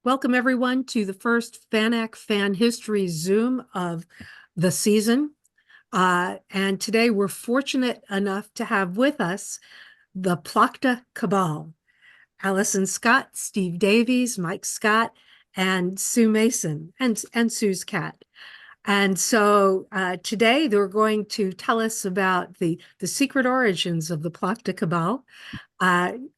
Welcome everyone to the first FANAC FanHistory Zoom of the season. And today we're fortunate enough to have with us the Plokta Cabal, Alison Scott, Steve Davies, Mike Scott, and Sue Mason, and Sue's cat. And so today they're going to tell us about the secret origins of the Plokta Cabal and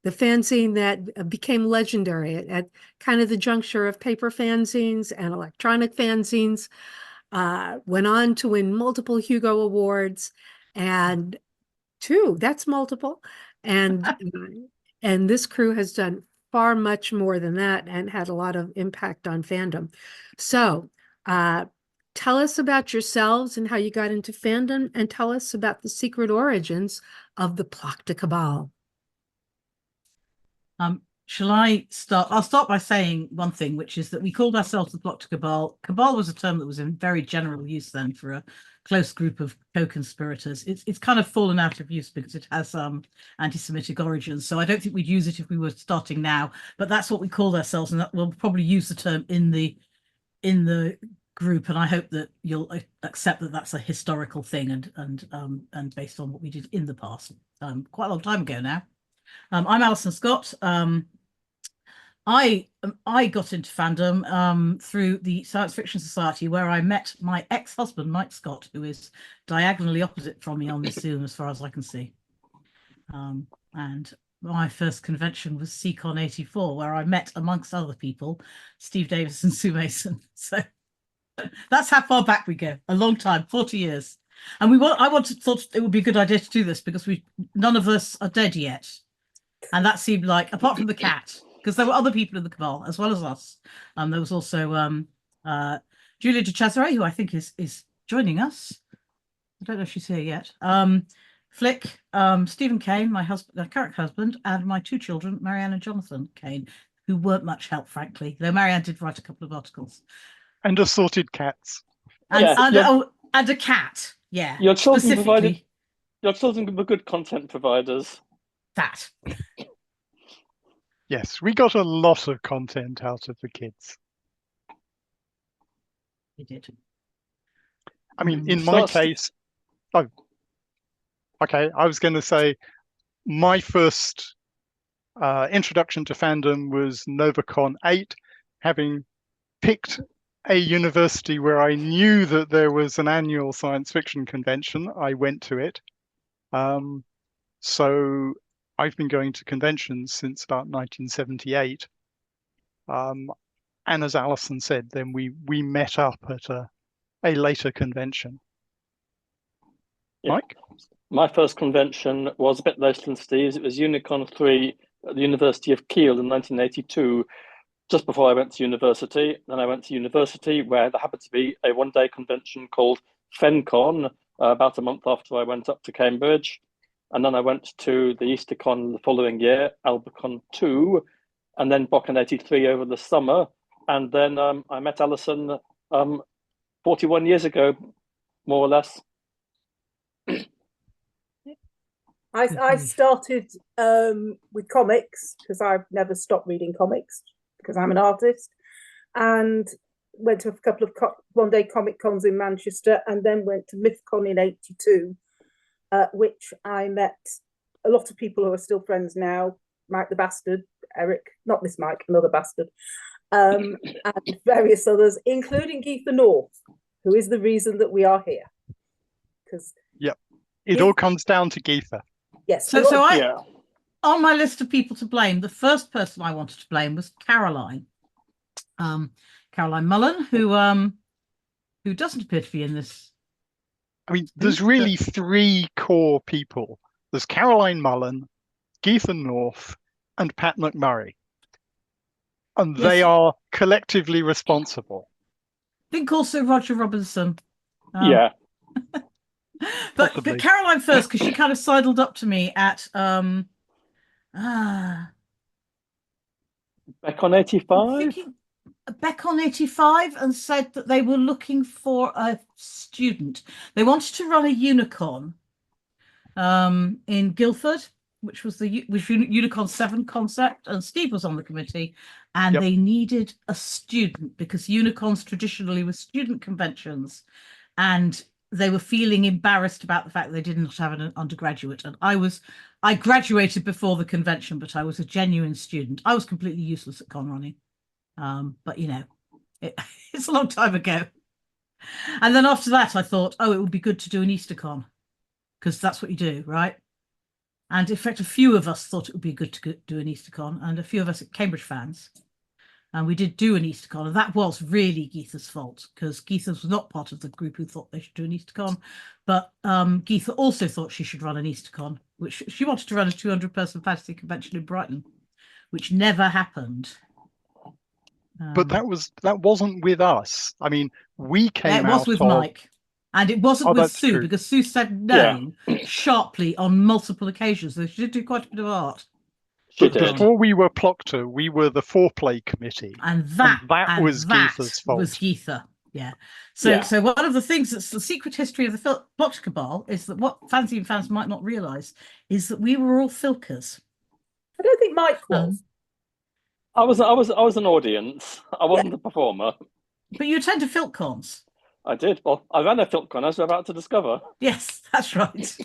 the fanzine that became legendary at kind of the juncture of paper fanzines and electronic fanzines, went on to win multiple Hugo awards, and that's multiple. And and this crew has done far much more than that and had a lot of impact on fandom. So tell us about yourselves and how you got into fandom, and tell us about the secret origins of the Plokta Cabal. Shall I start? I'll start by saying one thing, which is that we called ourselves the Plokta Cabal. Cabal was a term that was in very general use then for a close group of co-conspirators. It's kind of fallen out of use because it has anti-Semitic origins. So I don't think we'd use it if we were starting now. But that's what we called ourselves, and that we'll probably use the term in the group. And I hope that you'll accept that that's a historical thing and based on what we did in the past, quite a long time ago now. I'm Alison Scott. I got into fandom through the Science Fiction Society, where I met my ex-husband, Mike Scott, who is diagonally opposite from me on this Zoom as far as I can see. And my first convention was CCon 84, where I met, amongst other people, Steve Davies and Sue Mason. So that's how far back we go, a long time, 40 years. And thought it would be a good idea to do this because none of us are dead yet. And that seemed like, apart from the cat, because there were other people in the Cabal as well as us. There was also Julia de Cesare, who I think is joining us. I don't know if she's here yet. Flick, Stephen Kane, my current husband, and my two children, Marianne and Jonathan Kane, who weren't much help, frankly, though Marianne did write a couple of articles. And assorted cats. And a cat. Yeah. Your children were good content providers. That. Yes, we got a lot of content out of the kids. We did. I mean, in my case, I was going to say my first introduction to fandom was NovaCon 8, having picked a university where I knew that there was an annual science fiction convention. I went to it. So I've been going to conventions since about 1978. And as Alison said, then we met up at a later convention. Yeah. Mike? My first convention was a bit later than Steve's. It was Unicon 3 at the University of Kiel in 1982, just before I went to university. Then I went to university where there happened to be a one-day convention called FenCon about a month after I went up to Cambridge. And then I went to the EasterCon the following year, Albacon 2, and then Bocken 83 over the summer. And then I met Alison 41 years ago, more or less. I started with comics because I've never stopped reading comics because I'm an artist, and went to a couple of one-day comic cons in Manchester, and then went to MythCon in 82. Which I met a lot of people who are still friends now. Mike the Bastard, Eric, not this Mike, another bastard, and various others, including Geetha North, who is the reason that we are here. Because it all comes down to Geetha. Yes. On my list of people to blame, the first person I wanted to blame was Caroline. Caroline Mullen, who doesn't appear to be in this. I mean, there's really three core people. There's Caroline Mullen, Geetha North, and Pat McMurray. And they are collectively responsible. I think also Roger Robinson. Yeah. But Caroline first, because she kind of sidled up to me at Beck on 85? Beck on 85, and said that they were looking for a student. They wanted to run a Unicon in Guildford, which was Unicon 7 concept, and Steve was on the committee, and Yep. they needed a student because Unicons traditionally were student conventions, and they were feeling embarrassed about the fact they did not have an undergraduate. And I graduated before the convention, but I was a genuine student. I was completely useless at con running, but you know, it's a long time ago. And then after that, I thought, oh, it would be good to do an Easter con, because that's what you do, right? And in fact, a few of us thought it would be good to do an Easter con, and a few of us at Cambridge fans. And we did do an Easter con, and that was really Geetha's fault, because Geetha was not part of the group who thought they should do an Easter con. But Geetha also thought she should run an Easter con, which she wanted to run a 200-person fantasy convention in Brighton, which never happened. But that wasn't with us. I mean, we came It was out with of... Mike, and it wasn't Oh, with that's Sue, true. because Sue said no sharply on multiple occasions. So she did do quite a bit of art. She But did. before we were Plokta, we were the foreplay committee. And that was Geetha's fault. was Geetha. Yeah. So one of the things that's the secret history of the Plokta Cabal is that what fanzine fans might not realise is that we were all filkers. I don't think Mike was. I was an audience. I wasn't a performer. But you attended Filcons. I did. Well, I ran a Filcon, as we're about to discover. Yes, that's right.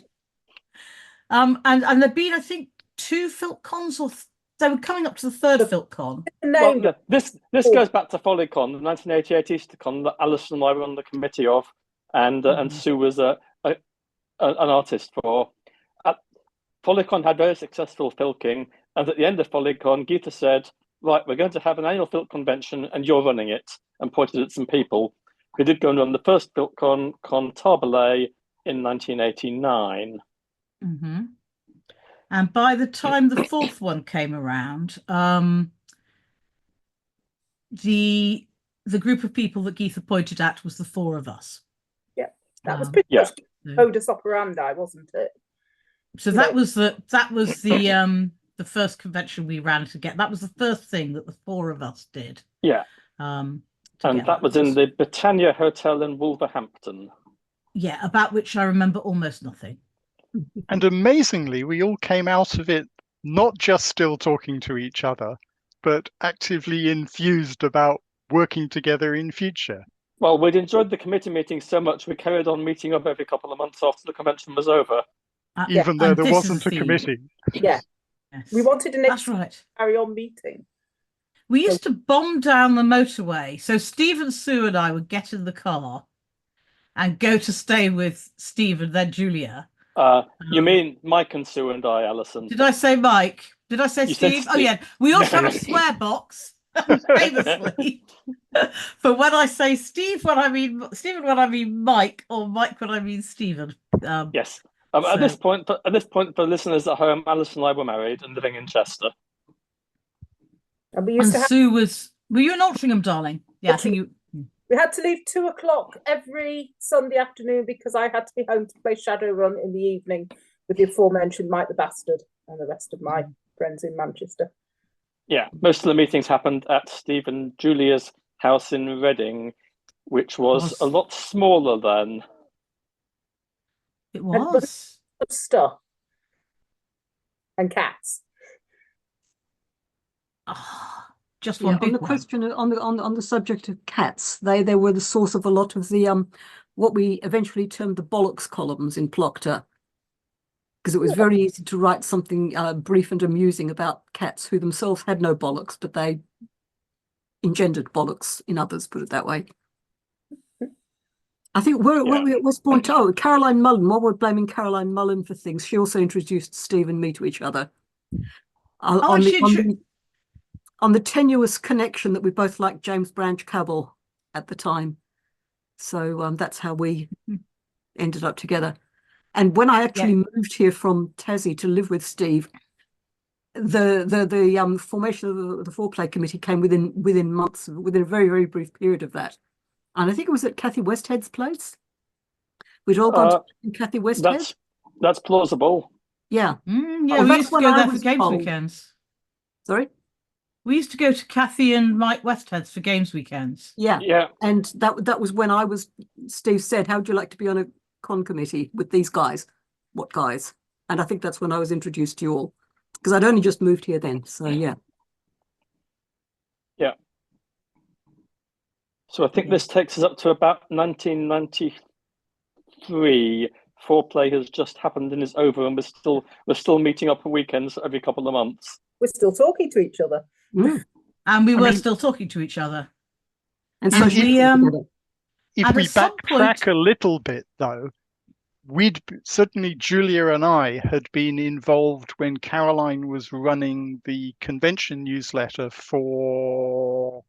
And there'd been, I think, 2 Filcons, or they were coming up to the 3rd Filcon. Well, yeah, this goes back to Follycon, the 1988 Eastercon that Alison and I were on the committee of, and Sue was an artist for. Follycon had very successful filking, and at the end of Follycon, Geetha said, right, we're going to have an annual Filk convention and you're running it, and pointed at some people who did go and run the first Filkon, Con Tarbelay, in 1989. Mm-hmm. And by the time the 4th one came around, the group of people that Geetha pointed at was the 4 of us. Yeah, that was pretty much modus operandi, wasn't it? So that was the first convention we ran to get. That was the first thing that the 4 of us did. Yeah. And that was in the Britannia Hotel in Wolverhampton. Yeah, about which I remember almost nothing. And amazingly, we all came out of it not just still talking to each other, but actively enthused about working together in future. Well, we'd enjoyed the committee meetings so much, we carried on meeting up every couple of months after the convention was over. Even though there wasn't a committee. Yeah. Yes. We wanted an That's right. carry on meeting. We used to bomb down the motorway. So Steve and Sue and I would get in the car and go to stay with Steve and then Julia. You mean Mike and Sue and I, Alison? Did I say Mike? Did I say Steve? Oh, yeah. We also have a swear box, famously. For when I say Steve, when I mean Stephen, when I mean Mike, or Mike when I mean Stephen. Yes. At this point, for listeners at home, Alison and I were married and living in Chester. And we used to have, Sue was. Were you in Altrincham, darling? Yeah, I think you. we had to leave 2:00 every Sunday afternoon because I had to be home to play Shadowrun in the evening with the aforementioned Mike the Bastard and the rest of my friends in Manchester. Yeah, most of the meetings happened at Steve and Julia's house in Reading, which was a lot smaller then. It was. And stuff. And cats. Just one big on the one. question on the subject of cats, they were the source of a lot of the what we eventually termed the bollocks columns in Plokta, because it was very easy to write something brief and amusing about cats who themselves had no bollocks, but they engendered bollocks in others, put it that way. I think where we at West Point, Caroline Mullen, while we're blaming Caroline Mullen for things, she also introduced Steve and me to each other. On the tenuous connection that we both liked James Branch Cabal at the time. So that's how we ended up together. And when I actually moved here from Tassie to live with Steve, the formation of the foreplay committee came within months, within a very, very brief period of that. And I think it was at Kathy Westhead's place. We'd all gone to Kathy Westhead. That's plausible. Yeah. We used to go there for games weekends. Sorry? We used to go to Kathy and Mike Westhead's for games weekends. Yeah. And that was when Steve said, how would you like to be on a con committee with these guys? What guys? And I think that's when I was introduced to you all, because I'd only just moved here then. So yeah. Yeah. So I think this takes us up to about 1993. Foreplay has just happened and is over, and we're still meeting up on weekends every couple of months. We're still talking to each other. Mm. And we were mean- still talking to each other. And And so we, If And we at some backtrack point- a little bit, though, certainly Julia and I had been involved when Caroline was running the convention newsletter for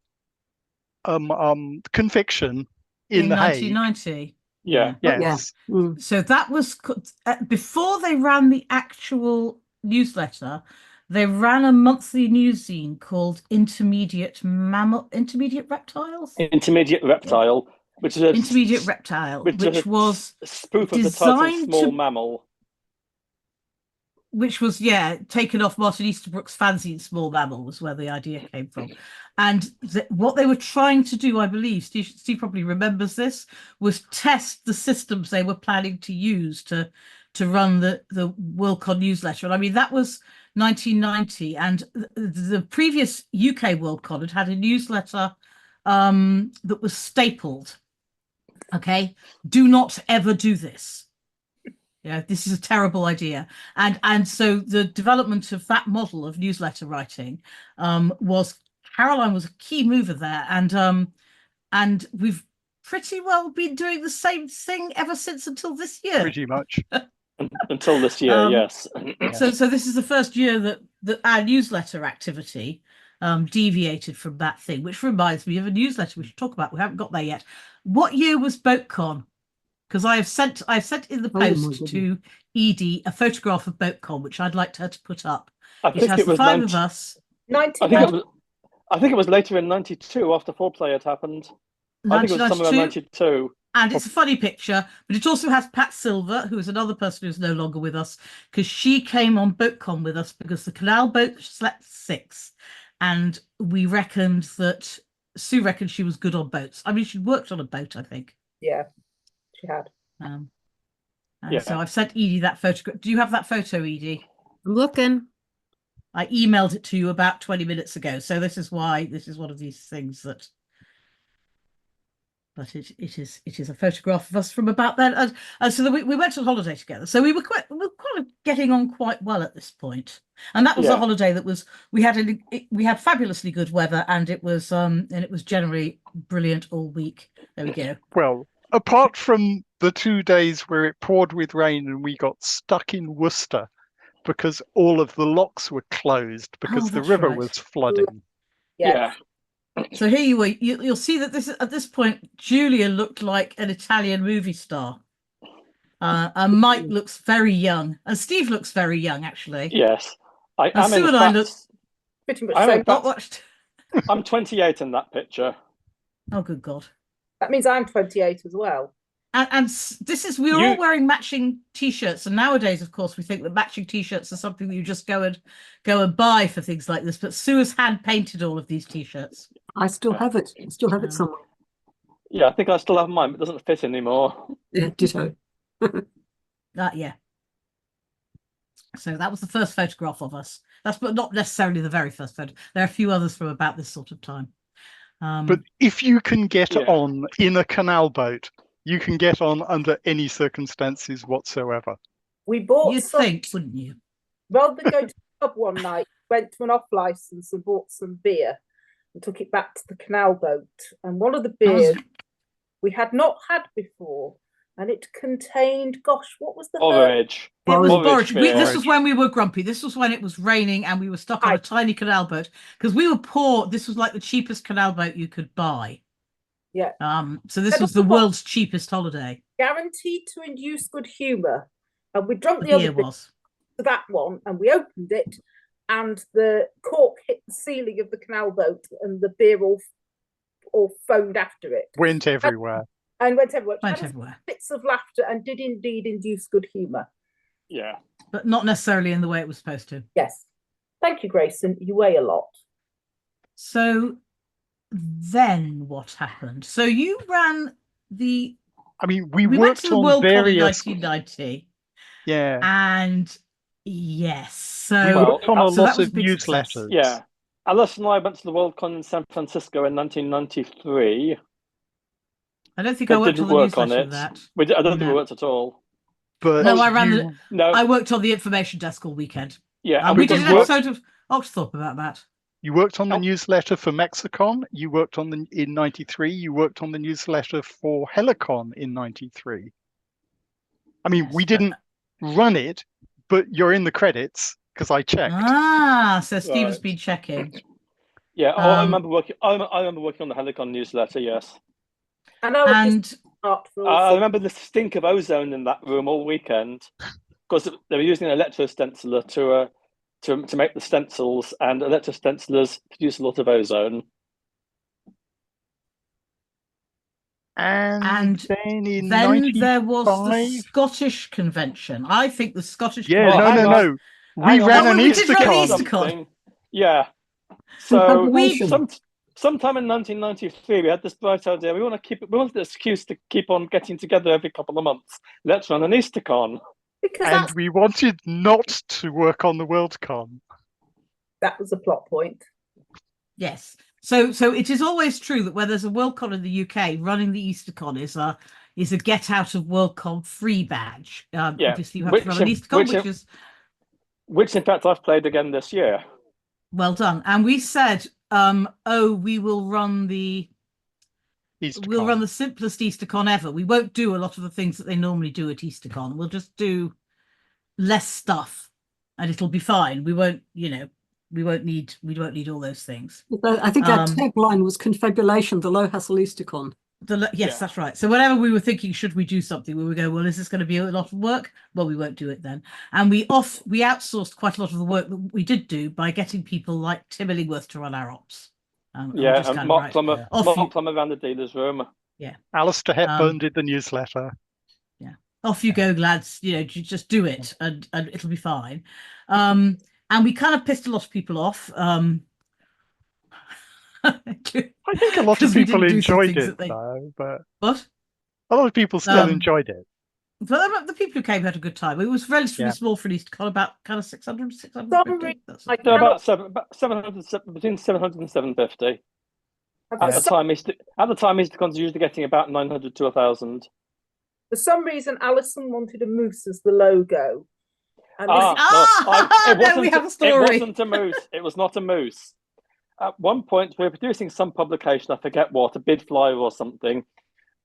Conviction in The Hague. 1990. Yeah. Yes. Mm. So that was before they ran the actual newsletter. They ran a monthly newszine called Intermediate Reptiles. Intermediate Reptile, which is Intermediate Reptile, which was a spoof of the title designed Small to- Mammal. which was taken off Martin Easterbrook's fanzine Small Mammal was where the idea came from. And what they were trying to do, I believe, Steve probably remembers this, was test the systems they were planning to use to run the Worldcon newsletter. And I mean, that was 1990, and the previous UK Worldcon had a newsletter that was stapled. Okay, do not ever do this. Yeah, this is a terrible idea. And so the development of that model of newsletter writing was Caroline was a key mover there, and we've pretty well been doing the same thing ever since until this year. Pretty much. Until this year, yes. So this is the first year that our newsletter activity deviated from that thing, which reminds me of a newsletter we should talk about. We haven't got there yet. What year was BoatCon? Because I've sent in the post to Edie a photograph of BoatCon, which I'd like her to put up. I It think has it the was five of us. 1990. I think it was later in 92 after Foreplay had happened. I think it was somewhere in 92. And it's a funny picture, but it also has Pat Silver, who is another person who's no longer with us, because she came on BoatCon with us because the canal boat slept 6. And we reckoned that Sue reckoned she was good on boats. I mean, she'd worked on a boat, I think. Yeah, she had. And Yeah. so I've sent Edie that photograph. Do you have that photo, Edie? I'm looking. I emailed it to you about 20 minutes ago. So this is why this is one of these things that. But it is a photograph of us from about then, and so we went on holiday together. So we were kind of getting on quite well at this point, and that was a holiday that was we had fabulously good weather, and it was generally brilliant all week. There we go. Well, apart from the 2 days where it poured with rain and we got stuck in Worcester because all of the locks were closed because the that's river right. was flooding. Yeah. So here you were. You'll see that at this point, Julia looked like an Italian movie star. And Mike looks very young, and Steve looks very young, actually. Yes. And Sue and I look Pretty much I'm so. in fact- watched. I'm 28 in that picture. Oh, good God. That means I'm 28 as well. And this is we're all wearing matching t-shirts, and nowadays, of course, we think that matching t-shirts are something that you just go and buy for things like this. But Sue has hand painted all of these t-shirts. I still have it. I still have it somewhere. Yeah, I think I still have mine, but it doesn't fit anymore. Yeah, ditto. Yeah. So that was the first photograph of us. That's but not necessarily the very first photo. There are a few others from about this sort of time. But if you can get on in a canal boat, you can get on under any circumstances whatsoever. We bought You'd some, think, wouldn't you? rather than go to the pub one night, went to an off license and bought some beer and took it back to the canal boat. And one of the beers we had not had before, and it contained, gosh, what was the Borage. It was Borage borage. beer. This was when we were grumpy. This was when it was raining and we were stuck on a tiny canal boat because we were poor. This was like the cheapest canal boat you could buy. Yeah. So this was the world's cheapest holiday. Guaranteed to induce good humour. And we drunk the Here other bit was. to that one, and we opened it, and the cork hit the ceiling of the canal boat, and the beer all foamed after it. Went everywhere. And went everywhere. Went Had everywhere. Bits of laughter, and did indeed induce good humour. Yeah. But not necessarily in the way it was supposed to. Yes. Thank you, Grayson. You weigh a lot. So then what happened? So you ran the... I mean, we went worked to the on Worldcon various... in 1990. Yeah. And Yes. We So, worked on a so that lot was of a big success. newsletters. Yeah. Alison and I went to the Worldcon in San Francisco in 1993. I don't think I But worked didn't on the work on newsletter it. of that. I don't think we No. worked at all. But No, I ran you, the. No. I worked on the information desk all weekend. Yeah. We did an worked- episode of Oxthorpe about that. you worked on the Oh. newsletter for Mexicon. You worked on in '93. You worked on the newsletter for Helicon in '93. I mean, Yes, we but- didn't run it, but you're in the credits because I checked. Ah, so Steve has Right. been checking. Yeah. I Um, remember working. I remember working on the Helicon newsletter. Yes. And I was And just artful. I remember the stink of ozone in that room all weekend because they were using an electrostenciler to make the stencils, and electrostencilers produce a lot of ozone. And then in then 95, there was the Scottish convention. I think the Scottish yeah, convention. no. We Hang on, ran Oh, an we did run the Eastercon. Easter con. something. Yeah. So Confabulation. sometime in 1993, we had this bright idea. We wanted an excuse to keep on getting together every couple of months. Let's run an Eastercon. Because And we wanted not to work on the Worldcon. that was a plot point. Yes. So it is always true that where there's a Worldcon in the UK, running the Eastercon is a get out of Worldcon free badge. Yeah, Obviously, you have to run an Eastercon, which is which in fact I've played again this year. well done. And we said, we will run the simplest Eastercon ever. We won't do a lot of the things that they normally do at Eastercon. We'll just do less stuff, and it'll be fine. We won't need all those things. I think that tagline was confabulation, the low hassle Eastercon. Yes, that's right. So whenever we were thinking, should we do something, we would go, well, is this going to be a lot of work? Well, we won't do it then. And we outsourced quite a lot of the work that we did do by getting people like Tim Illingworth to run our ops. And Mark Plummer ran the dealer's room. Yeah. Alistair Hepburn did the newsletter. Yeah. Off you go, lads. Just do it and it'll be fine. And we kind of pissed a lot of people off. I think a lot of people enjoyed it, though. But what? A lot of people still enjoyed it. But the people who came had a good time. It was relatively small for an Eastercon, about kind of 600, 650. About 700, between 700 and 750. At the time, Eastercon's usually getting about 900 to 1,000. For some reason, Alison wanted a moose as the logo. And we have a story. It wasn't a moose. It was not a moose. At one point, we were producing some publication, I forget what, a bid flyer or something,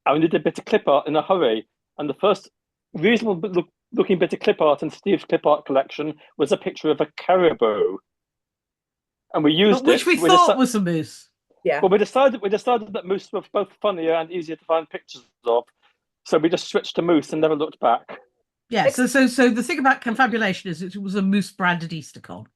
and we did a bit of clip art in a hurry. And the first reasonable looking bit of clip art in Steve's clip art collection was a picture of a caribou. And we used which we thought was a moose. Yeah. Well, we decided that moose were both funnier and easier to find pictures of. So we just switched to moose and never looked back. Yeah, so the thing about confabulation is it was a moose branded Eastercon.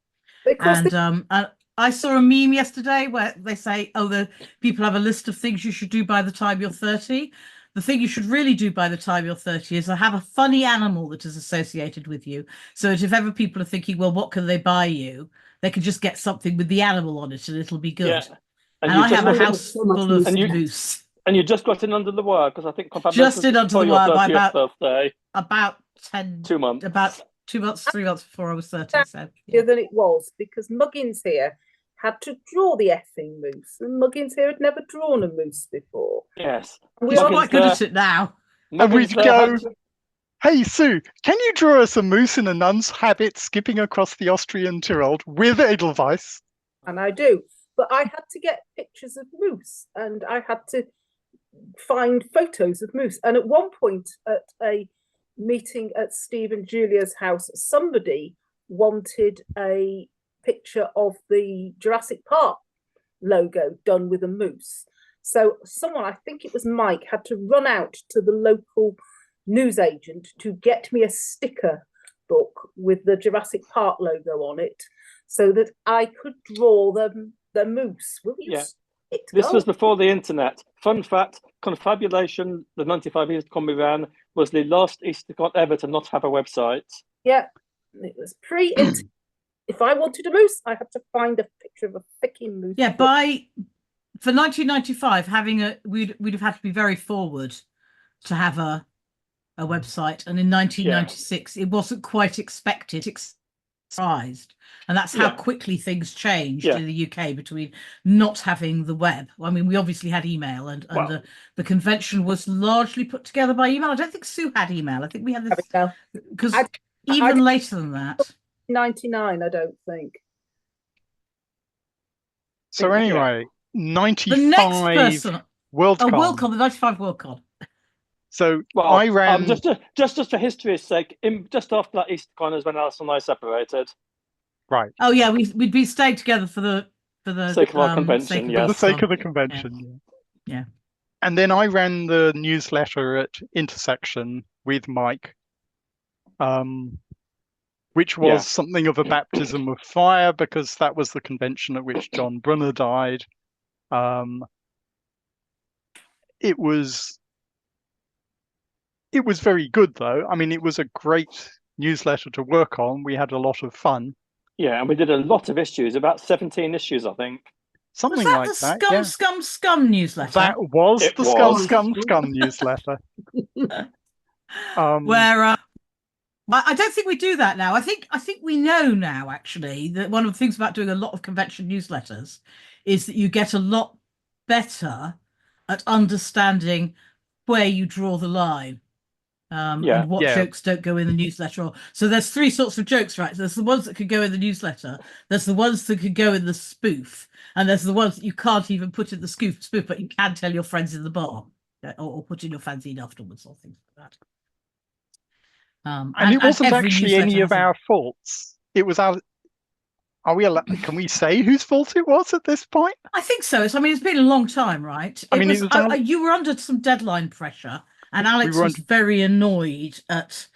And I saw a meme yesterday where they say, the people have a list of things you should do by the time you're 30. The thing you should really do by the time you're 30 is to have a funny animal that is associated with you. So that if ever people are thinking, well, what can they buy you? They can just get something with the animal on it and it'll be good. Yeah. And I have a house full of moose. And you just got in under the wire because I think just in under the wire by about 2 months, about 2 months, 3 months before I was 30. So than it was because Muggins here had to draw the effing moose, and Muggins here had never drawn a moose before. Yes, we're quite good at it now. And we'd go, "Hey Sue, can you draw us a moose in a nun's habit skipping across the Austrian Tyrol with Edelweiss?" And I do, but I had to get pictures of moose, and I had to find photos of moose. And at one point at a meeting at Steve and Julia's house, somebody wanted a picture of the Jurassic Park logo done with a moose. So someone, I think it was Mike, had to run out to the local newsagent to get me a sticker book with the Jurassic Park logo on it so that I could draw the moose. Will you? Yeah. This was before the internet. Fun fact, Confabulation, the 95 Eastercon we ran, was the last Eastercon ever to not have a website. Yeah, it was pre-internet. If I wanted a moose, I had to find a picture of a freaking moose. Yeah, for 1995, we'd have had to be very forward to have a website, and in 1996 it wasn't quite expected. surprised. And that's how Yeah. quickly things changed Yeah. in the UK between not having the web. I mean, we obviously had email, and Well- the convention was largely put together by email. I don't think Sue had email. I think we had this because I even did- later than that. 99, I don't think. So Yeah. anyway, The 95 next person, Worldcon. Worldcon, the 95 Worldcon. So Well, I ran. just for history's sake, just after that EasterCon is when Alison and I separated. Right. Oh yeah, we'd been staying together for the Sake of our convention, For yes. the sake of the EasterCon. convention. Yeah. And then I ran the newsletter at Intersection with Mike, which was something of a baptism of fire because that was the convention at which John Brunner died. It was very good, though. I mean, it was a great newsletter to work on. We had a lot of fun. Yeah, and we did a lot of issues, about 17 issues, I think. Something Was that like the that. Scum Yeah. Scum Scum newsletter? That was It the was. Scum newsletter. Where I don't think we do that now. I think we know now, actually, that one of the things about doing a lot of convention newsletters is that you get a lot better at understanding where you draw the line. And what jokes don't go in the newsletter. So there's three sorts of jokes, right? There's the ones that could go in the newsletter, there's the ones that could go in the spoof, and there's the ones that you can't even put in the spoof, but you can tell your friends in the bar, or put in your fanzine afterwards, or things like that. And it wasn't actually any of has our faults. It was our. Are we allowed? Can we say whose fault it was at this point? I think so. I mean, it's been a long time, right? You were under some deadline pressure, and Alex was very annoyed at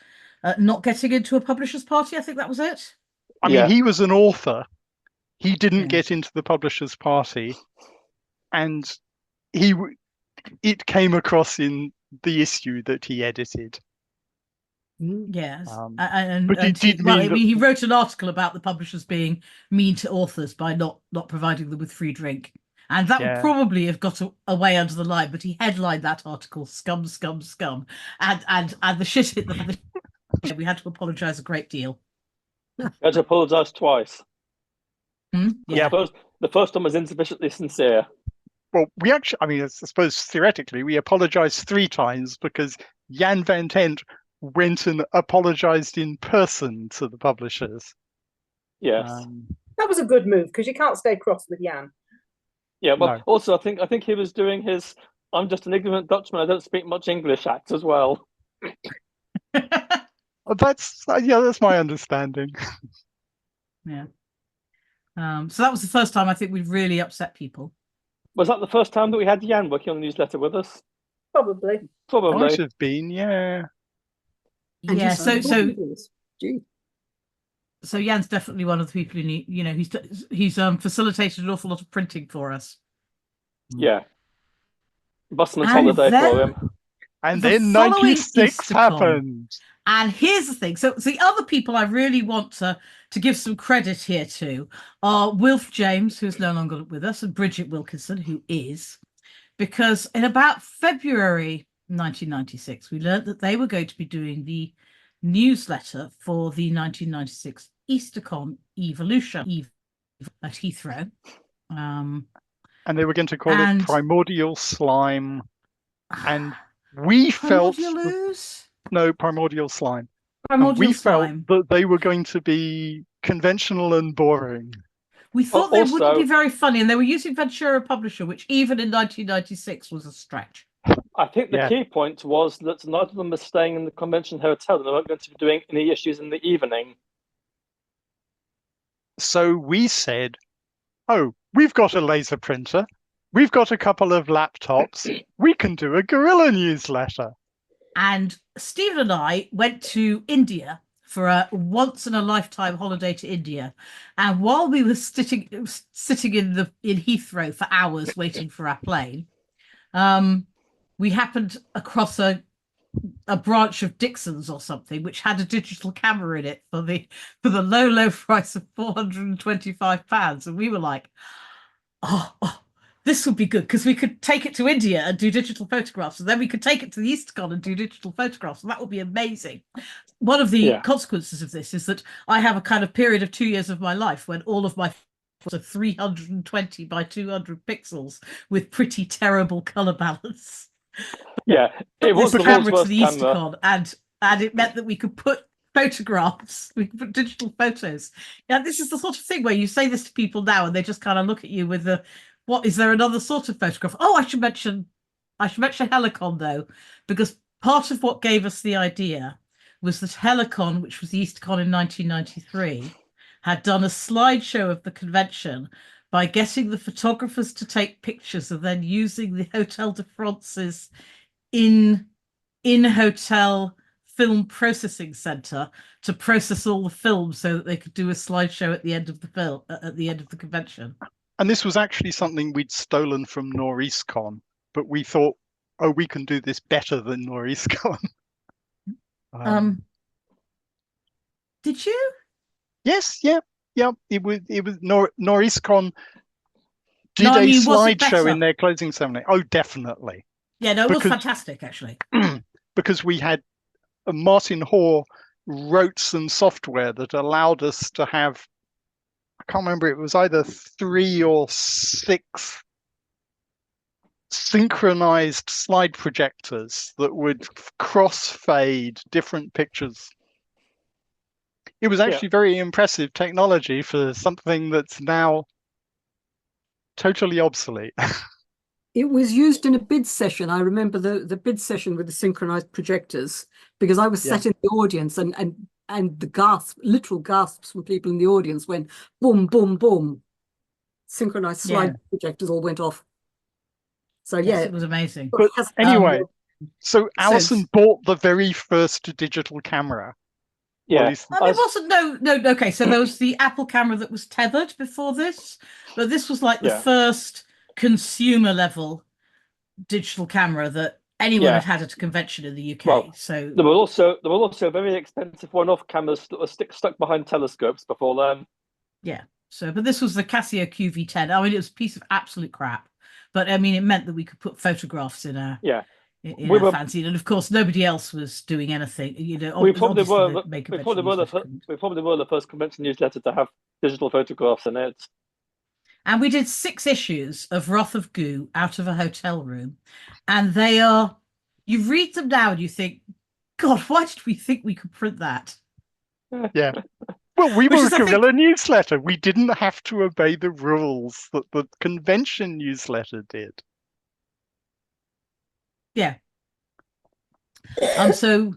not getting into a publisher's party. I think that was it. I mean, he was an author. He didn't get into the publisher's party, and it came across in the issue that he edited. Yes, he wrote an article about the publishers being mean to authors by not providing them with free drink, and that would probably have got away under the line. But he headlined that article "Scum, Scum, Scum," and the shit hit the. We had to apologise a great deal. We had to apologise twice. Yeah, the first one was insufficiently sincere. Well, we actually, I mean, I suppose theoretically, we apologised 3 times because Jan van Tent went and apologized in person to the publishers. Yes, that was a good move because you can't stay cross with Jan. Yeah, well, also I think he was doing his "I'm just an ignorant Dutchman, I don't speak much English" act as well. That's my understanding. Yeah. So that was the first time I think we've really upset people. Was that the first time that we had Jan working on the newsletter with us? Probably. Might have been, yeah. And yeah, so Jan's definitely one of the people who need, he's facilitated an awful lot of printing for us. Yeah. Busman's holiday for him. And then 96 happened. And here's the thing. So the other people I really want to give some credit here to are Wilf James, who's no longer with us, and Bridget Wilkinson, who is, because in about February 1996, we learned that they were going to be doing the newsletter for the 1996 EasterCon Evolution at Heathrow. And they were going to call it Primordial Slime. And we felt... Primordial Slime. Primordial Slime. Felt that they were going to be conventional and boring. We thought they wouldn't be very funny, and they were using Ventura Publisher, which even in 1996 was a stretch. I think the key point was that neither of them were staying in the convention hotel, and they weren't going to be doing any issues in the evening. So we said, oh, we've got a laser printer. We've got a couple of laptops. We can do a guerrilla newsletter. And Stephen and I went to India for a once-in-a-lifetime holiday to India. And while we were sitting in Heathrow for hours waiting for our plane, we happened across a branch of Dixon's or something, which had a digital camera in it for the low price of £425. And we were like, oh, this would be good because we could take it to India and do digital photographs, and then we could take it to the EasterCon and do digital photographs, and that would be amazing. One of the consequences of this is that I have a kind of period of 2 years of my life when all of my photos are 320 by 200 pixels with pretty terrible color balance. Yeah, it was the camera world's to the worst camera. EasterCon, and it meant that we could put photographs, we could put digital photos. Yeah, this is the sort of thing where you say this to people now and they just kind of look at you with the, what, is there another sort of photograph? Oh, I should mention Helicon though, because part of what gave us the idea was that Helicon, which was the EasterCon in 1993, had done a slideshow of the convention by getting the photographers to take pictures and then using the Hotel de France's in-hotel film processing center to process all the films so that they could do a slideshow at the end of the film, at the end of the convention. And this was actually something we'd stolen from NorEastCon, but we thought, oh, we can do this better than NorEastCon. Did you? Yes, yeah. It was NorEastCon did a slideshow in their closing ceremony. Oh, definitely. Yeah, no, it was fantastic actually. Because we had Martin Hoare wrote some software that allowed us to have, I can't remember, it was either 3 or 6 synchronized slide projectors that would cross-fade different pictures. It was actually very impressive technology for something that's now totally obsolete. It was used in a bid session. I remember the bid session with the synchronized projectors, because I was sat in the audience and the gasp, literal gasps from people in the audience when boom, boom, boom, synchronized slide projectors all went off. So yes, it was amazing. But anyway, so Alison bought the very first digital camera. Yeah, it wasn't no. Okay, so there was the Apple camera that was tethered before this, but this was like the first consumer level digital camera that anyone had had at a convention in the UK. Well, so there were also very expensive one-off cameras that were stuck behind telescopes before then. Yeah. So, but this was the Casio QV10. I mean, it was a piece of absolute crap, but I mean, it meant that we could put photographs in a fanzine, and of course, nobody else was doing anything. You know, we probably were the first convention newsletter to have digital photographs in it. And we did 6 issues of Wrath of Goo out of a hotel room, and they are. You read them now and you think, God, why did we think we could print that? Yeah. Well, we were a guerrilla newsletter. We didn't have to obey the rules that the convention newsletter did. Yeah. So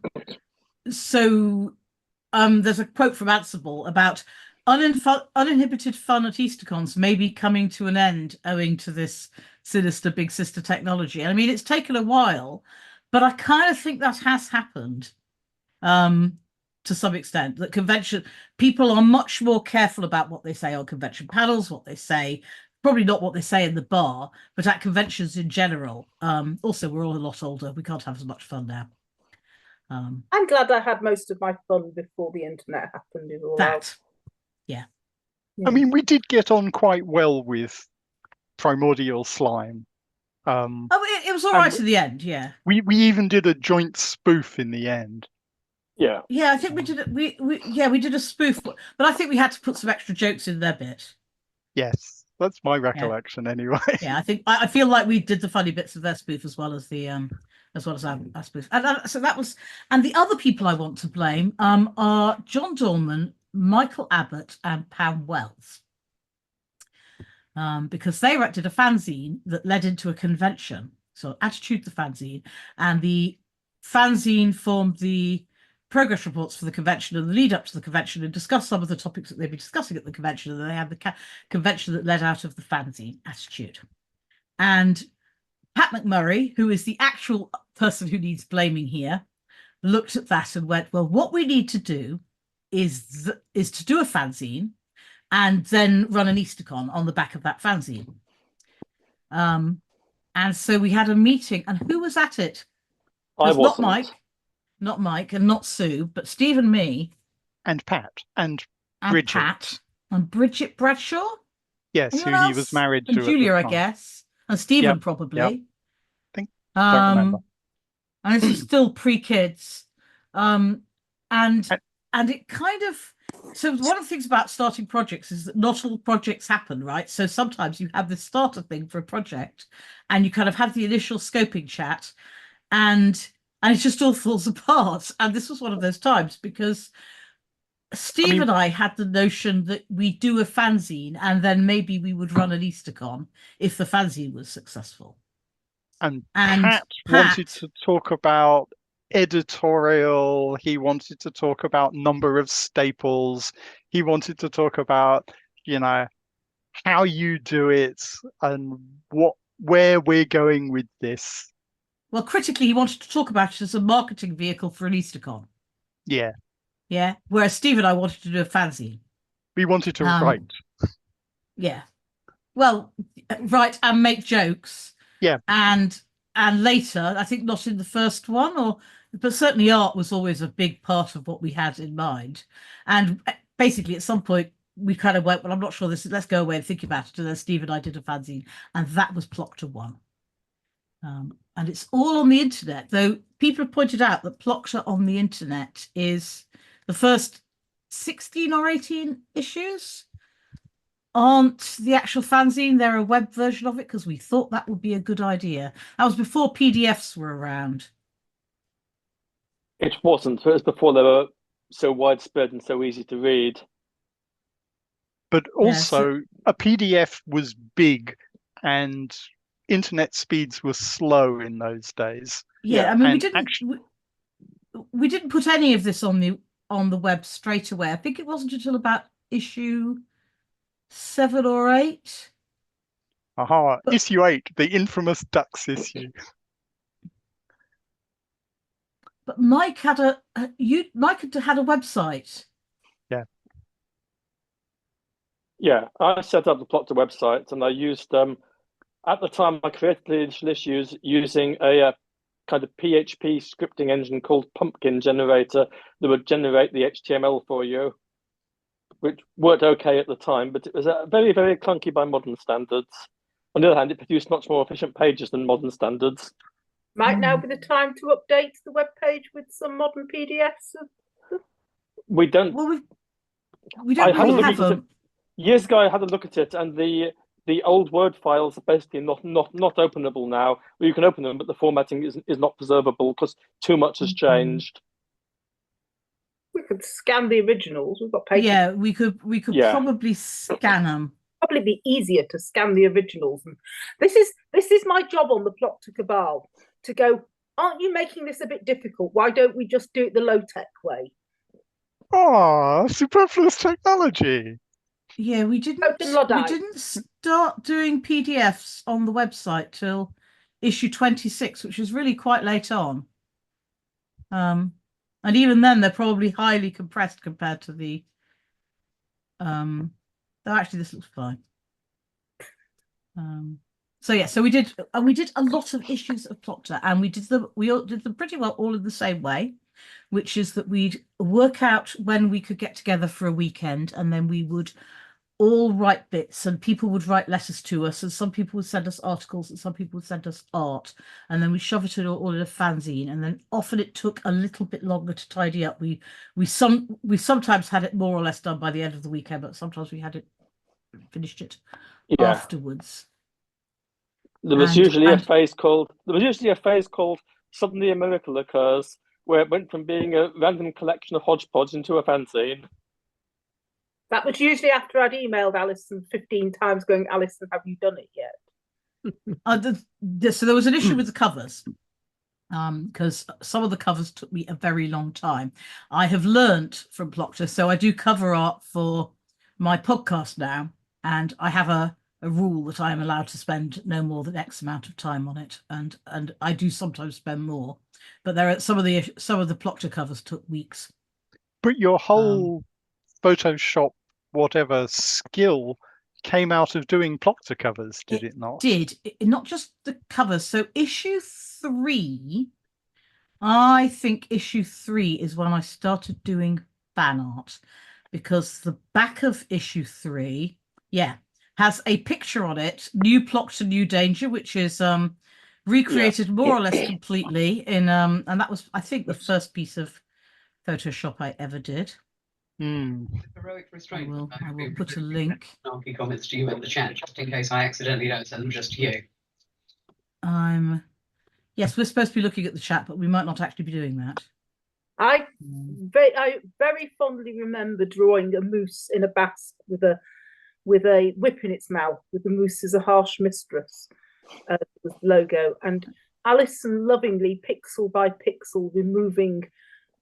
there's a quote from Ansible about uninhibited fun at EasterCons may be coming to an end owing to this sinister big sister technology. I mean, it's taken a while, but I kind of think that has happened to some extent. That convention people are much more careful about what they say on convention panels, what they say. Probably not what they say in the bar, but at conventions in general. Also, we're all a lot older. We can't have as much fun now. I'm glad I had most of my fun before the internet happened. Yeah. I mean, we did get on quite well with Primordial Slime. It was all right in the end. Yeah. We even did a joint spoof in the end. Yeah. Yeah, I think we did it. We did a spoof, but I think we had to put some extra jokes in their bit. Yes. That's my recollection, anyway. Yeah, I feel like we did the funny bits of their spoof as well as the our spoof, and so that was. And the other people I want to blame are John Dorman, Michael Abbott, and Pam Wells, because they did a fanzine that led into a convention. So Attitude the fanzine, and the fanzine formed the progress reports for the convention and the lead up to the convention, and discuss some of the topics that they'd be discussing at the convention. And they had the convention that led out of the fanzine Attitude. And Pat McMurray, who is the actual person who needs blaming here, looked at that and went, well, what we need to do is to do a fanzine and then run an EasterCon on the back of that fanzine. And so we had a meeting, and who was at it? I wasn't. Not Mike and not Sue, but Steve and me. And Pat. And Bridget. And Bridget Bradshaw? Yes, who he was married to. And Julia, I guess. and Stephen Yep, probably. Don't remember. And this was still pre-kids. And And- it kind of, so one of the things about starting projects is that not all projects happen, right? So sometimes you have this starter thing for a project and you kind of have the initial scoping chat and it just all falls apart. And this was one of those times because Steve and I had the notion that we do a fanzine and then maybe we would run an EasterCon if the fanzine was successful. And Pat wanted to talk about editorial. He wanted to talk about number of staples. He wanted to talk about, how you do it and where we're going with this. Well, critically, he wanted to talk about it as a marketing vehicle for an EasterCon. Yeah. Yeah. Whereas Steve and I wanted to do a fanzine. We wanted to write. Yeah. Well, write and make jokes. Yeah. And later, I think not in the first one, but certainly art was always a big part of what we had in mind. And basically, at some point, we kind of went, well, I'm not sure let's go away and think about it. And then Steve and I did a fanzine, and that was Plokta 1. And it's all on the internet, though people have pointed out that Plokta on the internet is the first 16 or 18 issues aren't the actual fanzine. They're a web version of it because we thought that would be a good idea. That was before PDFs were around. It wasn't. It was before they were so widespread and so easy to read. But also, a PDF was big and internet speeds were slow in those days. Yeah, I mean, we didn't put any of this on the web straight away. I think it wasn't until about issue 7 or 8. Issue 8, the infamous Ducks issue. But Mike had a website. Yeah. Yeah, I set up the Plokta website and I used at the time I created the initial issues using a kind of PHP scripting engine called Pumpkin Generator that would generate the HTML for you, which worked okay at the time, but it was very, very clunky by modern standards. On the other hand, it produced much more efficient pages than modern standards. Might now be the time to update the web page with some modern PDFs. We don't. Well, we don't really have them. Years ago, I had a look at it, and the old Word files are basically not openable now. Well, you can open them, but the formatting is not preservable because too much has changed. We could scan the originals. We've got paper. Yeah, we could probably scan them. Probably be easier to scan the originals. And this is my job on the Plokta Cabal, to go, aren't you making this a bit difficult? Why don't we just do it the low-tech way? Oh, superfluous technology. Yeah, we didn't start doing PDFs on the website till issue 26, which is really quite late on. And even then they're probably highly compressed compared to the actually this looks fine. So we did a lot of issues of Plokta, and we did them pretty well all in the same way, which is that we'd work out when we could get together for a weekend, and then we would all write bits, and people would write letters to us, and some people would send us articles, and some people would send us art, and then we shove it all in a fanzine, and then often it took a little bit longer to tidy up. We sometimes had it more or less done by the end of the weekend, but sometimes we had finished it afterwards. There was usually a phase called "Suddenly a Miracle Occurs," where it went from being a random collection of hodgepodge into a fanzine. That was usually after I'd emailed Alison 15 times going, Alison, have you done it yet? So there was an issue with the covers, because some of the covers took me a very long time. I have learnt from Plokta, so I do cover art for my podcast now, and I have a rule that I am allowed to spend no more than X amount of time on it, and I do sometimes spend more. But there are some of the Plokta covers took weeks. But your whole Photoshop whatever skill came out of doing Plokta covers, did it not? Not just the covers. So issue 3, I think issue 3 is when I started doing fan art, because the back of issue 3, has a picture on it, New Plokta New Danger, which is recreated more or less completely in and that was, I think, the first piece of Photoshop I ever did. Heroic restraint. I will put a link. Snarky comments to you in the chat, just in case I accidentally don't send them just to you. Yes, we're supposed to be looking at the chat, but we might not actually be doing that. I very fondly remember drawing a moose in a basque with a whip in its mouth, with the moose as a harsh mistress, was the logo, and Alison lovingly, pixel by pixel, removing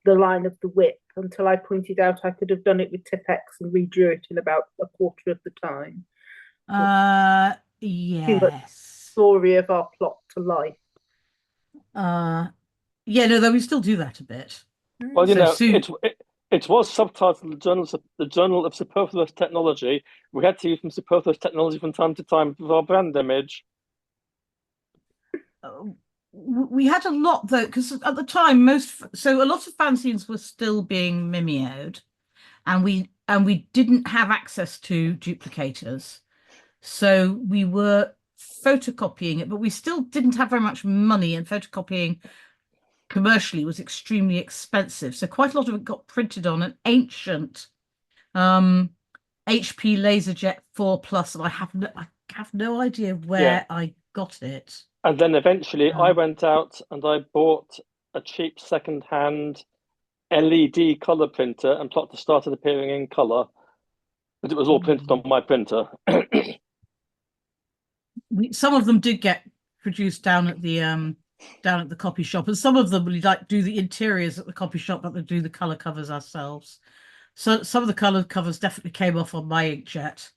the line of the whip until I pointed out I could have done it with Tipp-Ex and redrew it in about a quarter of the time. Yes. Story of our plot to life. Yeah, no, though we still do that a bit. Well, you So know, Sue- it was subtitled the Journal of Superfluous Technology. We had to use some superfluous technology from time to time for our brand image. We had a lot though, because at the time a lot of fanzines were still being mimeoed, and we didn't have access to duplicators, so we were photocopying it, but we still didn't have very much money, and photocopying commercially was extremely expensive. So quite a lot of it got printed on an ancient HP LaserJet 4 Plus, and I have no idea where I got it. And then eventually I went out and I bought a cheap second-hand LED color printer, and Plokta started appearing in color, but it was all printed on my printer. Some of them did get produced down at the copy shop, and some of them we like do the interiors at the copy shop, but they do the color covers ourselves. So some of the color covers definitely came off on my inkjet.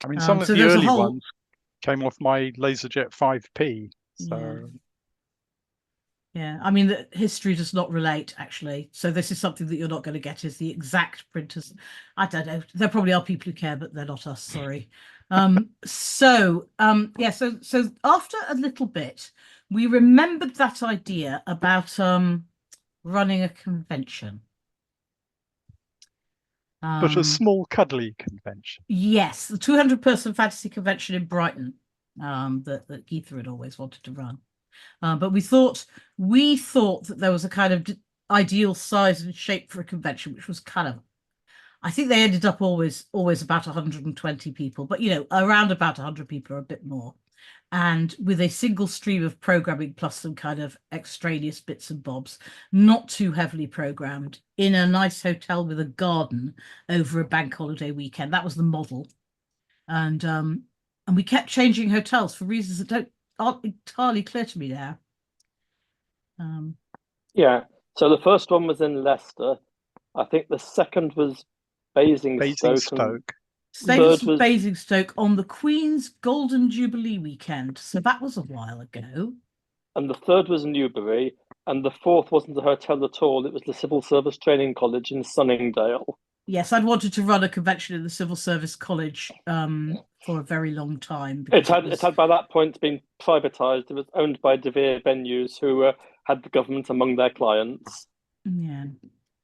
I mean, some of the early ones came off my LaserJet 5P. So yeah, I mean, the history does not relate actually. So this is something that you're not going to get, is the exact printers. I don't know. There probably are people who care, but they're not us. Sorry. So after a little bit, we remembered that idea about running a convention. but a small cuddly convention. Yes, the 200-person fantasy convention in Brighton that Geetha had always wanted to run. But we thought that there was a kind of ideal size and shape for a convention, which was kind of, I think they ended up always about 120 people, but you know, around about 100 people or a bit more, and with a single stream of programming plus some kind of extraneous bits and bobs, not too heavily programmed, in a nice hotel with a garden over a bank holiday weekend. That was the model, and we kept changing hotels for reasons that aren't entirely clear to me now. Yeah, so the first one was in Leicester. I think the second was Basingstoke. Third was Basingstoke on the Queen's Golden Jubilee weekend. So that was a while ago. And the third was Newbury. And the fourth wasn't a hotel at all. It was the Civil Service Training College in Sunningdale. Yes, I'd wanted to run a convention in the Civil Service College for a very long time. It had by that point been privatised. It was owned by Davies Venues, who had the government among their clients. Yeah.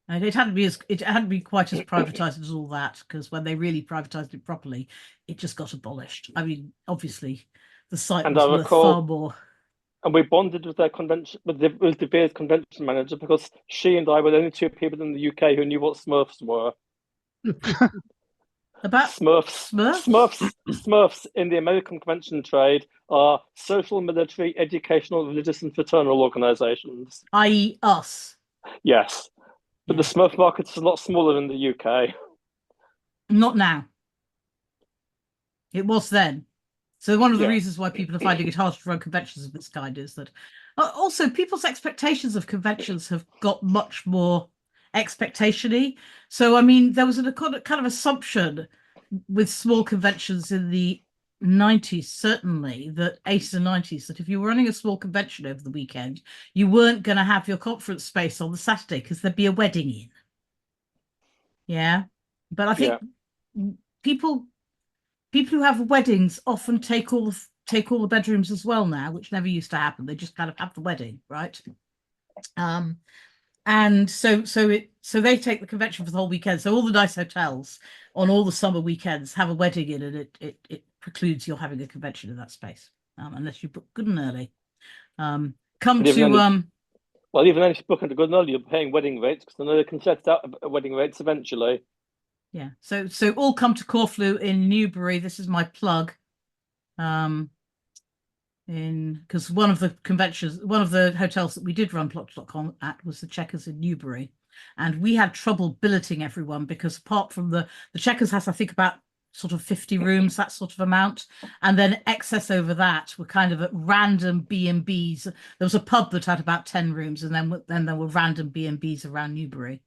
And it hadn't been quite as privatised as all that, because when they really privatised it properly, it just got abolished. I mean, obviously, the site was worth far more. And we bonded with their convention, with Davies convention manager, because she and I were the only two people in the UK who knew what SMURFs were. About SMURFs in the American convention trade are social, military, educational, religious, and fraternal organisations. I.e. us. Yes. But the SMURF market is a lot smaller in the UK. Not now. It was then. So one of the reasons why people are finding it hard to run conventions of this kind is that also people's expectations of conventions have got much more expectation-y. So, I mean, there was a kind of assumption with small conventions in the 90s, certainly, that 80s and 90s, that if you were running a small convention over the weekend, you weren't going to have your conference space on the Saturday because there'd be a wedding in. Yeah. But I think people who have weddings often take all the bedrooms as well now, which never used to happen. They just kind of have the wedding, right? And so they take the convention for the whole weekend. So all the nice hotels on all the summer weekends have a wedding in, and precludes your having a convention in that space, unless you book good and early. Come But even to then, well, even then, if you book at a good and early, you're paying wedding rates because I know they can set out wedding rates eventually. yeah. So all come to Corfu in Newbury. This is my plug. Because one of the conventions, one of the hotels that we did run Plokta.com at was the Checkers in Newbury, and we had trouble billeting everyone because apart from the Checkers has, I think, about sort of 50 rooms, that sort of amount, and then excess over that were kind of at random B&Bs. There was a pub that had about 10 rooms, and then there were random B&Bs around Newbury.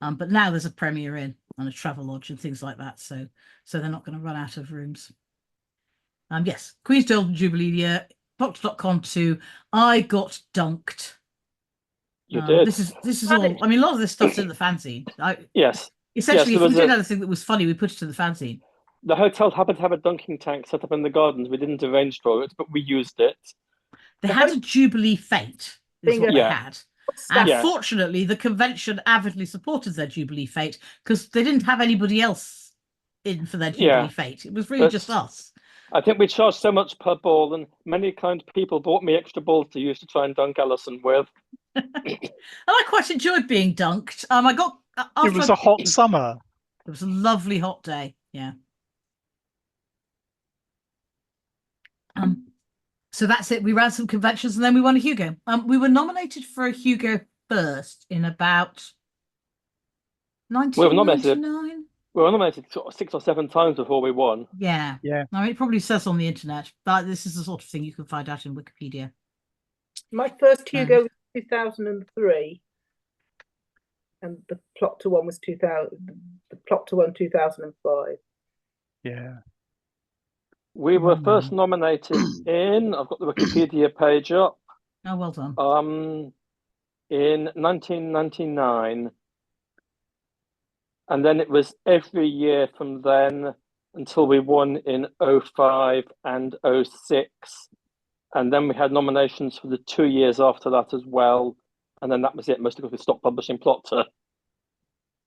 But now there's a Premier Inn and a Travel Lodge and things like that, so they're not going to run out of rooms. Yes, Queen's Golden Jubilee year. Plokta.com 2. I got dunked. You did. This is all. I mean, a lot of this stuff's in the fanzine. Yes. Essentially, yes, if we did anything that was funny, we put it to the fanzine. The hotel happened to have a dunking tank set up in the gardens. We didn't arrange for it, but we used it. They had a Jubilee fete, is what they had. And fortunately, the convention avidly supported their Jubilee fete because they didn't have anybody else in for their Jubilee fete. It was really just us. I think we charged so much per ball, and many kind people bought me extra balls to use to try and dunk Alison with. And I quite enjoyed being dunked. I got. It was a hot summer. It was a lovely hot day. Yeah. So that's it. We ran some conventions and then we won a Hugo. We were nominated for a Hugo first in about 1999. We were nominated sort of 6 or 7 times before we won. Yeah. I mean, it probably says on the internet, but this is the sort of thing you can find out in Wikipedia. My first Hugo was 2003, and the Plokta one was 2000. The Plokta one 2005. Yeah. We were first nominated in. I've got the Wikipedia page up. Oh, well done. In 1999. And then it was every year from then until we won in 05 and 06. And then we had nominations for the 2 years after that as well. And then that was it, mostly because we stopped publishing Plokta.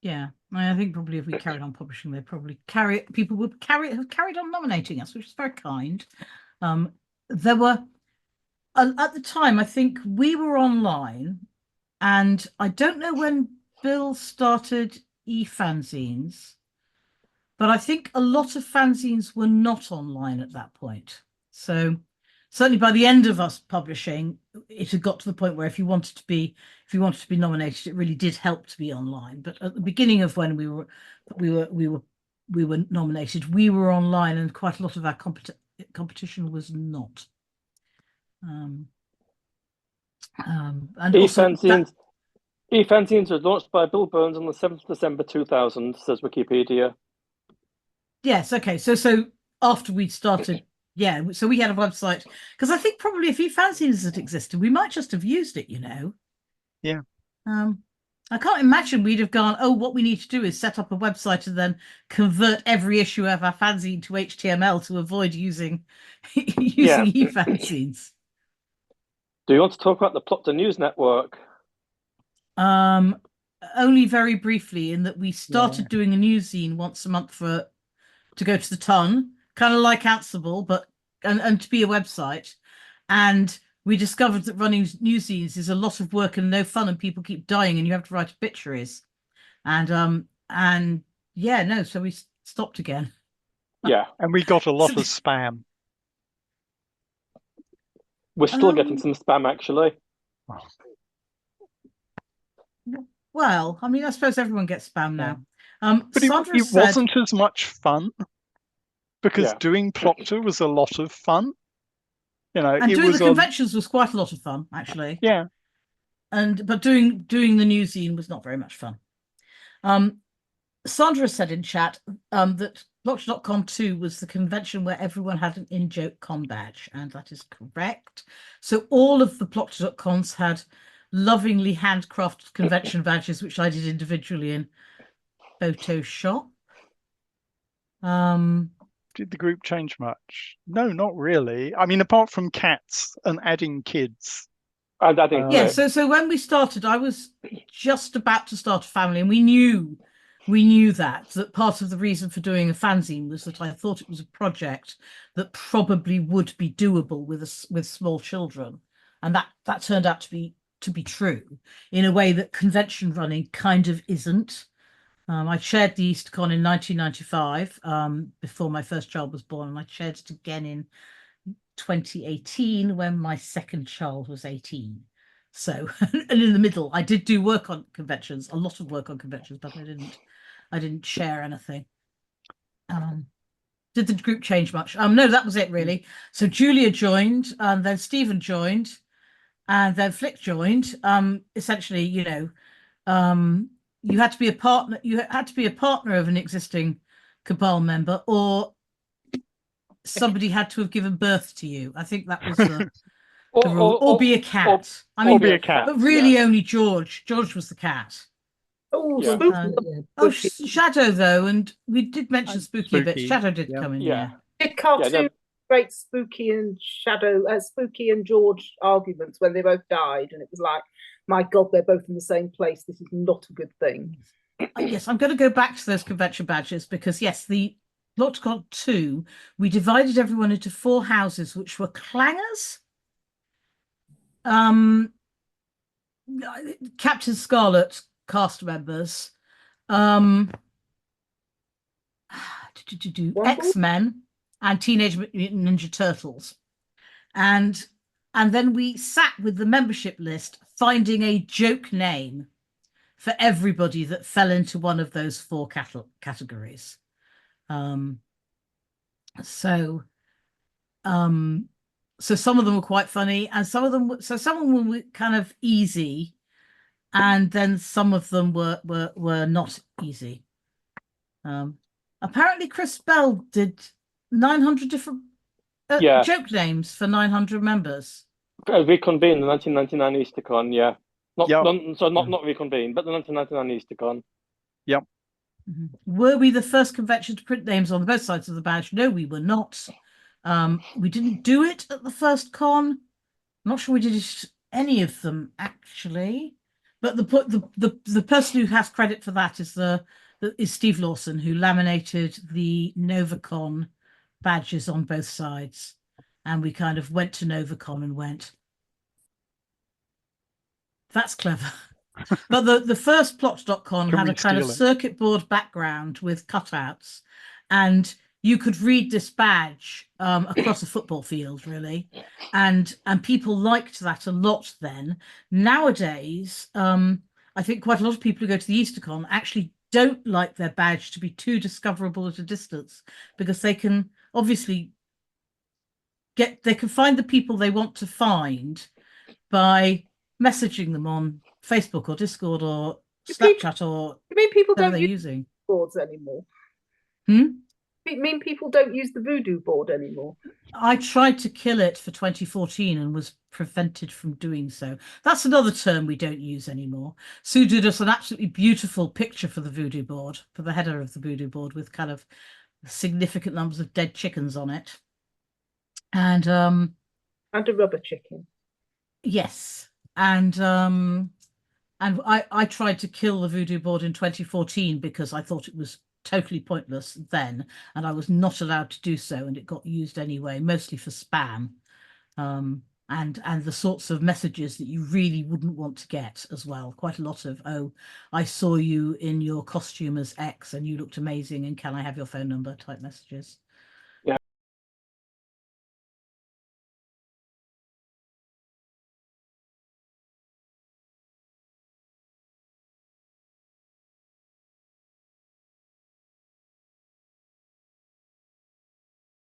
Yeah, I think probably if we carried on publishing, they'd probably people would have carried on nominating us, which is very kind. There were, at the time, I think we were online, and I don't know when Bill started e-fanzines, but I think a lot of fanzines were not online at that point. So certainly by the end of us publishing, it had got to the point where if you wanted to be nominated, it really did help to be online. But at the beginning of when we were nominated, we were online, and quite a lot of our competition was not. And E-fanzines was launched by Bill Burns on the 7th of December 2000, says Wikipedia. Yes, okay. So after we'd started, so we had a website, because I think probably if e-fanzines had existed, we might just have used it, you know. Yeah. I can't imagine we'd have gone, oh, what we need to do is set up a website and then convert every issue of our fanzine to HTML to avoid using e-fanzines. Do you want to talk about the Plokta News Network? Only very briefly, in that we started doing a newszine once a month to go to the ton, kind of like Ansible, but and to be a website. And we discovered that running newszines is a lot of work and no fun, and people keep dying, and you have to write obituaries. So we stopped again. Yeah, and we got a lot of spam. We're still getting some spam, actually. Well, I mean, I suppose everyone gets spam now. But it wasn't as much fun, because doing Plokta was a lot of fun. You know, and doing the conventions was quite a lot of fun, actually. Yeah. But doing the newszine was not very much fun. Sandra said in chat that Plokta.com 2 was the convention where everyone had an in-joke con badge, and that is correct. So all of the Plokta.coms had lovingly handcrafted convention badges, which I did individually in Photoshop. Did the group change much? No, not really. I mean, apart from cats and adding kids. And adding so when we started, I was just about to start a family, and we knew we knew that part of the reason for doing a fanzine was that I thought it was a project that probably would be doable with small children, and that turned out to be true in a way that convention running kind of isn't. I chaired the EasterCon in 1995, before my first child was born, and I chaired it again in 2018 when my second child was 18. So, and in the middle, I did do work on conventions, a lot of work on conventions, but I didn't share anything. Did the group change much? No, that was it really. So Julia joined, and then Stephen joined, and then Flick joined. Essentially, you had to be a partner. You had to be a partner of an existing Cabal member, or somebody had to have given birth to you. I think that was the rule. Or be a cat. Be a cat. But really, only George. George was the cat. Oh, Yeah. spooky. Shadow though, and we did mention Spooky a bit. Spooky, Shadow did yeah. come in. Yeah. Did cartoon Yeah, great Spooky and Spooky and George arguments when they both died, and it was like, my God, they're both in the same place. This is not a good thing. Yes, I'm going to go back to those convention badges because yes, the Worldcon 2, we divided everyone into 4 houses, which were clangers. Captain Scarlet cast members, X-Men, and Teenage Mutant Ninja Turtles, and then we sat with the membership list finding a joke name for everybody that fell into one of those 4 categories. So some of them were quite funny, and some of them were kind of easy, and then some of them were not easy. Apparently Chris Bell did 900 different joke names for 900 members. Reconvene the 1999 EasterCon, yeah. Not reconvene, but the 1999 EasterCon. Yep. Were we the first convention to print names on both sides of the badge? No, we were not. We didn't do it at the first con. I'm not sure we did any of them actually, but the person who has credit for that is Steve Lawson, who laminated the NovaCon badges on both sides, and we kind of went to NovaCon and went, that's clever. But the first Plot.con had a kind of circuit board background with cutouts, and you could read this badge across a football field, really, and people liked that a lot then. Nowadays, I think quite a lot of people who go to the EasterCon actually don't like their badge to be too discoverable at a distance, because they can obviously find the people they want to find by messaging them on Facebook or Discord or Snapchat or you mean people whatever don't they're use using boards anymore? You mean people don't use the voodoo board anymore? I tried to kill it for 2014 and was prevented from doing so. That's another term we don't use anymore. Sue did us an absolutely beautiful picture for the voodoo board, for the header of the voodoo board, with kind of significant numbers of dead chickens on it. And a rubber chicken. Yes. And I tried to kill the voodoo board in 2014 because I thought it was totally pointless then, and I was not allowed to do so, and it got used anyway, mostly for spam, and the sorts of messages that you really wouldn't want to get as well. Quite a lot of, oh, I saw you in your costume as X and you looked amazing and can I have your phone number type messages.